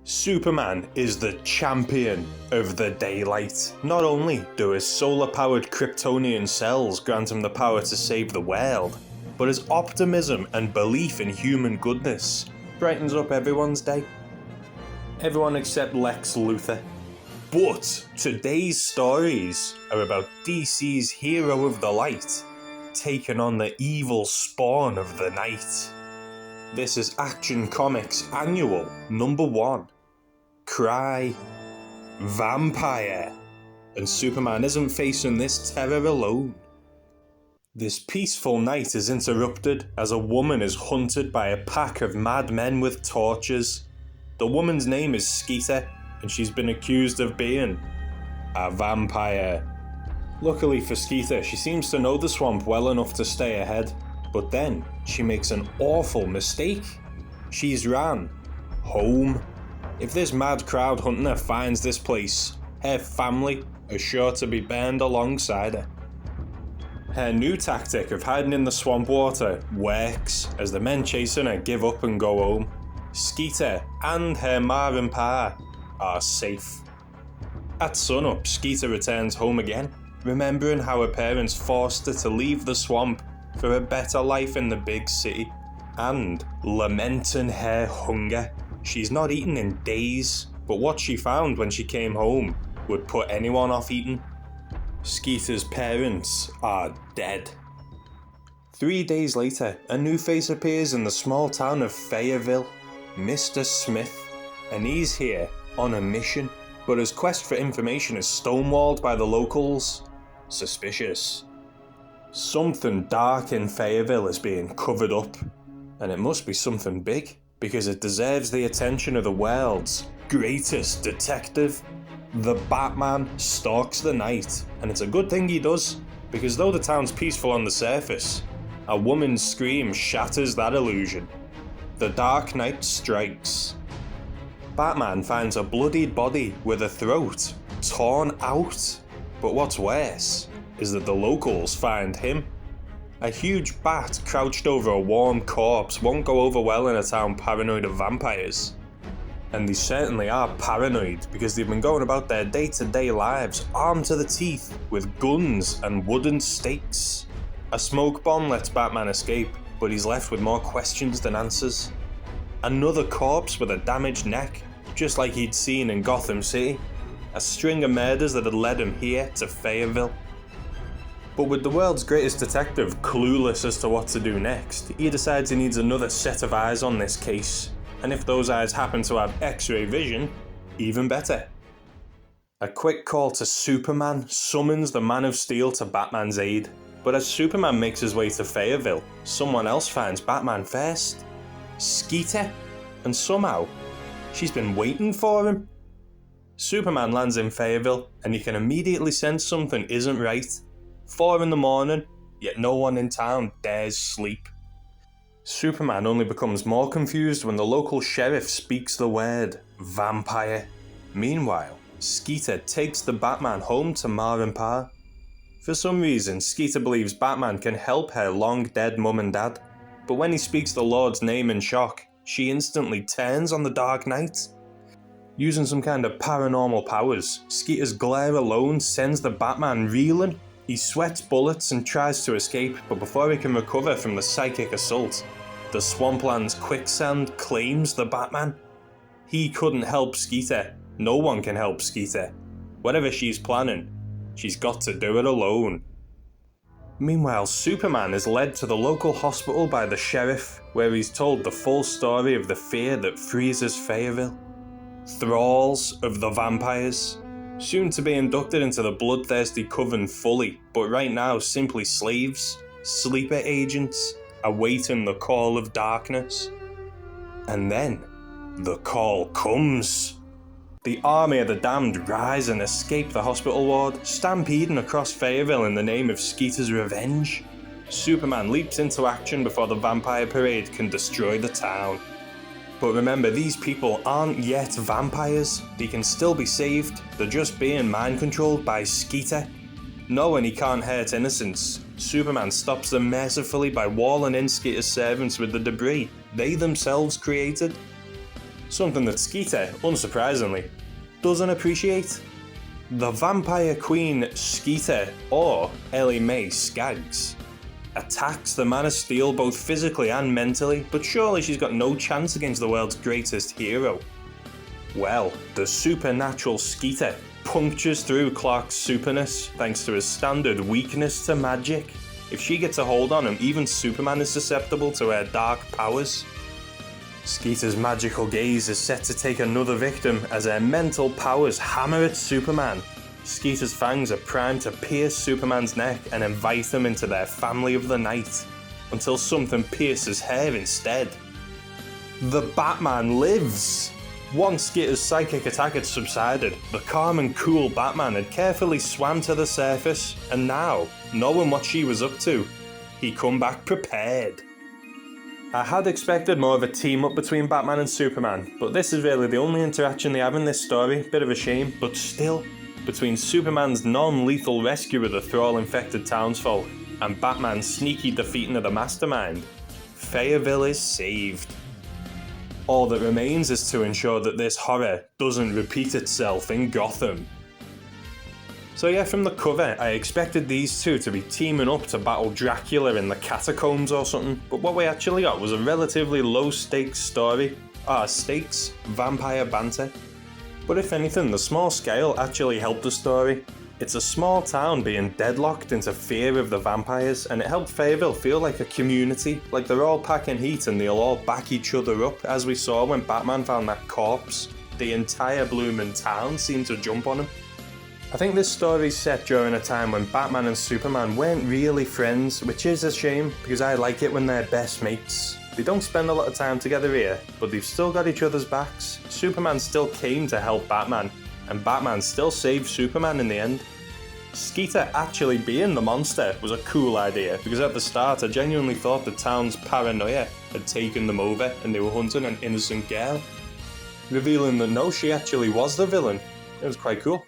Superman is the champion of the daylight. Not only do his solar-powered Kryptonian cells grant him the power to save the world, but his optimism and belief in human goodness brightens up everyone's day. Everyone except Lex Luthor. But today's stories are about DC's hero of the light taking on the evil spawn of the night. This is Action Comics Annual #1. Cry Vampire. And Superman isn't facing this terror alone. This peaceful night is interrupted as a woman is hunted by a pack of madmen with torches. The woman's name is Skeeter, and she's been accused of being a vampire. Luckily for Skeeter, she seems to know the swamp well enough to stay ahead, but then she makes an awful mistake. She's ran home. If this mad crowd hunting her finds this place, her family are sure to be burned alongside her. Her new tactic of hiding in the swamp water works as the men chasing her give up and go home. Skeeter and her ma and pa are safe. At sunup, Skeeter returns home again, remembering how her parents forced her to leave the swamp for a better life in the big city, and lamenting her hunger. She's not eaten in days, but what she found when she came home would put anyone off eating. Skeeter's parents are dead. 3 days later, a new face appears in the small town of Fayetteville, Mr. Smith, and he's here on a mission, but his quest for information is stonewalled by the locals. Suspicious. Something dark in Fayetteville is being covered up, and it must be something big, because it deserves the attention of the world's greatest detective. The Batman stalks the night, and it's a good thing he does, because though the town's peaceful on the surface, a woman's scream shatters that illusion. The Dark Knight strikes. Batman finds a bloodied body with a throat torn out, but what's worse is that the locals find him. A huge bat crouched over a warm corpse won't go over well in a town paranoid of vampires. And they certainly are paranoid because they've been going about their day-to-day lives armed to the teeth with guns and wooden stakes. A smoke bomb lets Batman escape, but he's left with more questions than answers. Another corpse with a damaged neck, just like he'd seen in Gotham City. A string of murders that had led him here to Fayetteville. But with the world's greatest detective clueless as to what to do next, he decides he needs another set of eyes on this case. And if those eyes happen to have X-ray vision, even better. A quick call to Superman summons the Man of Steel to Batman's aid. But as Superman makes his way to Fayetteville, someone else finds Batman first. Skeeter. And somehow, she's been waiting for him. Superman lands in Fayetteville, and you can immediately sense something isn't right. 4 in the morning, yet no one in town dares sleep. Superman only becomes more confused when the local sheriff speaks the word vampire. Meanwhile, Skeeter takes the Batman home to Ma and Pa. For some reason, Skeeter believes Batman can help her long-dead mum and dad, but when he speaks the Lord's name in shock, she instantly turns on the Dark Knight. Using some kind of paranormal powers, Skeeter's glare alone sends the Batman reeling. He sweats bullets and tries to escape, but before he can recover from the psychic assault, the swampland's quicksand claims the Batman. He couldn't help Skeeter. No one can help Skeeter. Whatever she's planning, she's got to do it alone. Meanwhile, Superman is led to the local hospital by the sheriff, where he's told the full story of the fear that freezes Fayetteville. Thralls of the vampires. Soon to be inducted into the bloodthirsty coven fully, but right now simply slaves, sleeper agents, awaiting the call of darkness. And then, the call comes. The army of the damned rise and escape the hospital ward, stampeding across Fayetteville in the name of Skeeter's revenge. Superman leaps into action before the vampire parade can destroy the town. But remember, these people aren't yet vampires. They can still be saved. They're just being mind-controlled by Skeeter. Knowing he can't hurt innocents, Superman stops them mercifully by walling in Skeeter's servants with the debris they themselves created. something that Skeeter, unsurprisingly, doesn't appreciate. The Vampire Queen Skeeter, or Ellie Mae Skaggs, attacks the Man of Steel both physically and mentally, but surely she's got no chance against the world's greatest hero. Well, the supernatural Skeeter punctures through Clark's superness thanks to his standard weakness to magic. If she gets a hold on him, even Superman is susceptible to her dark powers. Skeeter's magical gaze is set to take another victim as her mental powers hammer at Superman. Skeeter's fangs are primed to pierce Superman's neck and invite him into their family of the night, until something pierces her instead. The Batman lives! Once Skeeter's psychic attack had subsided, the calm and cool Batman had carefully swam to the surface, and now, knowing what she was up to, he come back prepared. I had expected more of a team up between Batman and Superman, but this is really the only interaction they have in this story. Bit of a shame, but still, between Superman's non-lethal rescue of the Thrall-infected townsfolk and Batman's sneaky defeating of the Mastermind, Fayetteville is saved. All that remains is to ensure that this horror doesn't repeat itself in Gotham. So yeah, from the cover, I expected these two to be teaming up to battle Dracula in the catacombs or something, but what we actually got was a relatively low-stakes story. Stakes, vampire banter. But if anything, the small scale actually helped the story. It's a small town being deadlocked into fear of the vampires, and it helped Fayetteville feel like a community, like they're all packing heat and they'll all back each other up, as we saw when Batman found that corpse. The entire blooming town seemed to jump on him. I think this story's set during a time when Batman and Superman weren't really friends, which is a shame, because I like it when they're best mates. They don't spend a lot of time together here, but they've still got each other's backs. Superman still came to help Batman, and Batman still saved Superman in the end. Skeeter actually being the monster was a cool idea, because at the start I genuinely thought the town's paranoia had taken them over and they were hunting an innocent girl. Revealing that no, she actually was the villain. It was quite cool.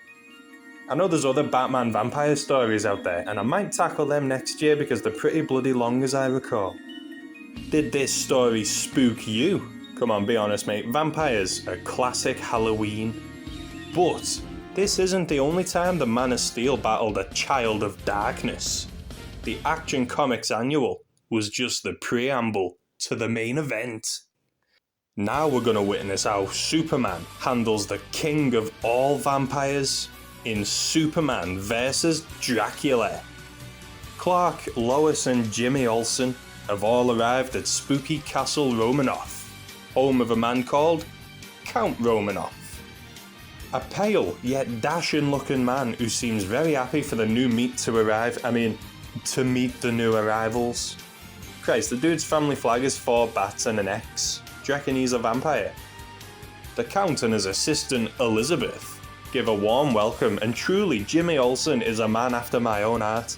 I know there's other Batman vampire stories out there, and I might tackle them next year because they're pretty bloody long as I recall. Did this story spook you? Come on, be honest mate, vampires are classic Halloween. But this isn't the only time the Man of Steel battled a child of darkness. The Action Comics Annual was just the preamble to the main event. Now we're gonna witness how Superman handles the king of all vampires in Superman vs. Dracula. Clark, Lois and Jimmy Olsen have all arrived at spooky Castle Romanoff, home of a man called Count Romanoff. A pale yet dashing looking man who seems very happy for the new meat to arrive. To meet the new arrivals. Christ, the dude's family flag is 4 bats and an X. Do you reckon he's a vampire? The Count and his assistant Elizabeth give a warm welcome, and truly Jimmy Olsen is a man after my own heart.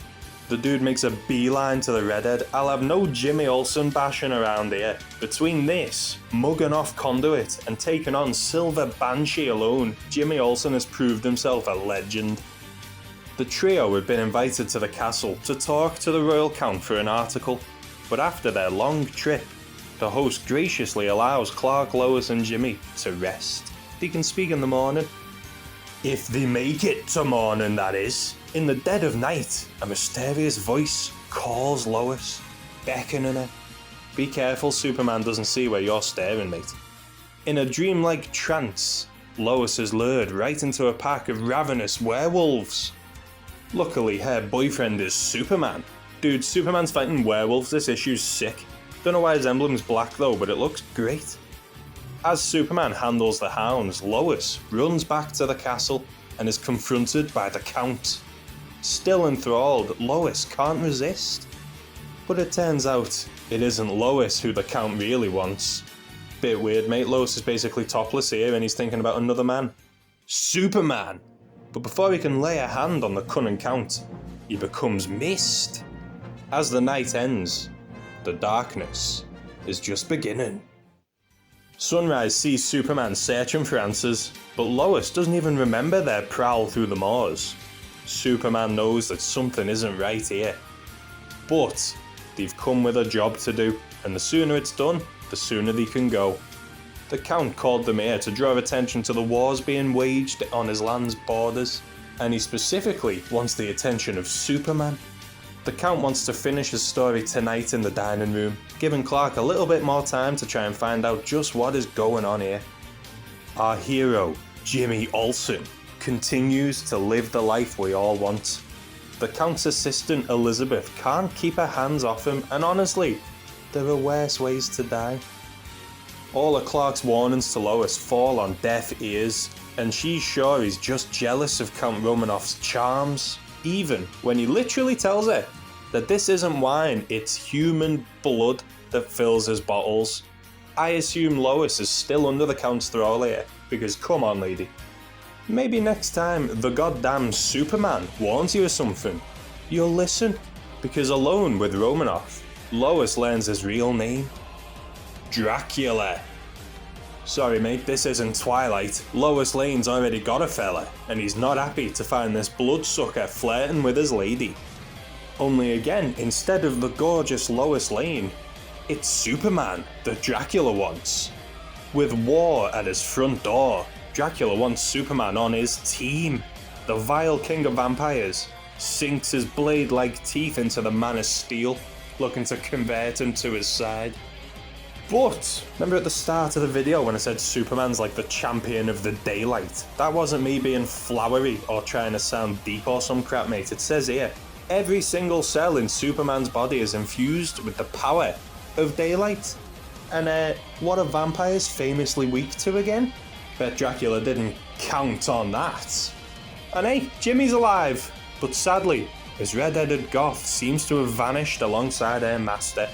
The dude makes a beeline to the redhead. I'll have no Jimmy Olsen bashing around here. Between this, mugging off Conduit, and taking on Silver Banshee alone, Jimmy Olsen has proved himself a legend. The trio had been invited to the castle to talk to the Royal Count for an article, but after their long trip, the host graciously allows Clark, Lois and Jimmy to rest. They can speak in the morning. If they make it to morning, that is. In the dead of night, a mysterious voice calls Lois, beckoning her. Be careful Superman doesn't see where you're staring, mate. In a dreamlike trance, Lois is lured right into a pack of ravenous werewolves. Luckily, her boyfriend is Superman. Dude, Superman's fighting werewolves, this issue's sick. Don't know why his emblem's black though, but it looks great. As Superman handles the hounds, Lois runs back to the castle and is confronted by the Count. Still enthralled, Lois can't resist. But it turns out, it isn't Lois who the Count really wants. Bit weird, mate. Lois is basically topless here and he's thinking about another man. Superman! But before he can lay a hand on the cunning Count, he becomes mist. As the night ends, the darkness is just beginning. Sunrise sees Superman searching for answers, but Lois doesn't even remember their prowl through the moors. Superman knows that something isn't right here. But they've come with a job to do, and the sooner it's done, the sooner they can go. The Count called them here to draw attention to the wars being waged on his land's borders, and he specifically wants the attention of Superman. The Count wants to finish his story tonight in the dining room, giving Clark a little bit more time to try and find out just what is going on here. Our hero, Jimmy Olsen, continues to live the life we all want. The Count's assistant, Elizabeth, can't keep her hands off him, and honestly, there are worse ways to die. All of Clark's warnings to Lois fall on deaf ears, and she's sure he's just jealous of Count Romanoff's charms, even when he literally tells her that this isn't wine, it's human blood that fills his bottles. I assume Lois is still under the Count's thrall here, because come on lady. Maybe next time the goddamn Superman warns you of something, you'll listen, because alone with Romanoff, Lois learns his real name. Dracula. Sorry mate, this isn't Twilight. Lois Lane's already got a fella, and he's not happy to find this bloodsucker flirting with his lady. Only again, instead of the gorgeous Lois Lane, it's Superman that Dracula wants. With war at his front door, Dracula wants Superman on his team. The vile king of vampires sinks his blade-like teeth into the man of steel, looking to convert him to his side. But, remember at the start of the video when I said Superman's like the champion of the daylight? That wasn't me being flowery or trying to sound deep or some crap, mate. It says here, every single cell in Superman's body is infused with the power of daylight. And what are vampires famously weak to again? Bet Dracula didn't count on that. And hey, Jimmy's alive! But sadly, his red-headed goth seems to have vanished alongside her master.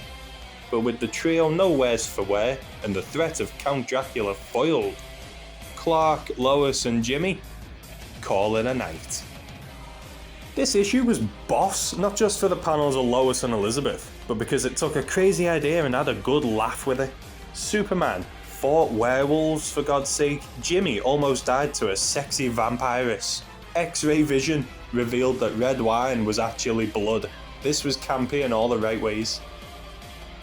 But with the trio nowheres for wear, and the threat of Count Dracula foiled, Clark, Lois and Jimmy call it a night. This issue was boss, not just for the panels of Lois and Elizabeth, but because it took a crazy idea and had a good laugh with it. Superman fought werewolves for God's sake, Jimmy almost died to a sexy vampiress, X-ray vision revealed that red wine was actually blood. This was campy in all the right ways.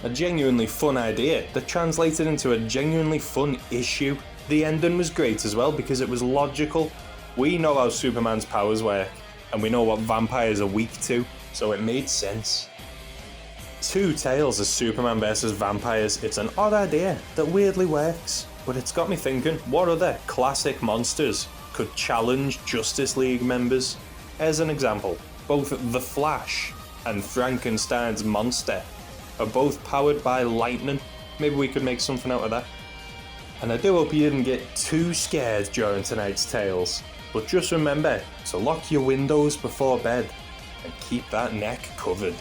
A genuinely fun idea that translated into a genuinely fun issue. The ending was great as well because it was logical. We know how Superman's powers work, and we know what vampires are weak to, so it made sense. Two tales of Superman versus vampires, it's an odd idea that weirdly works, but it's got me thinking, what other classic monsters could challenge Justice League members? As an example, both The Flash and Frankenstein's monster are both powered by lightning. Maybe we could make something out of that. And I do hope you didn't get too scared during tonight's tales, but just remember to lock your windows before bed and keep that neck covered.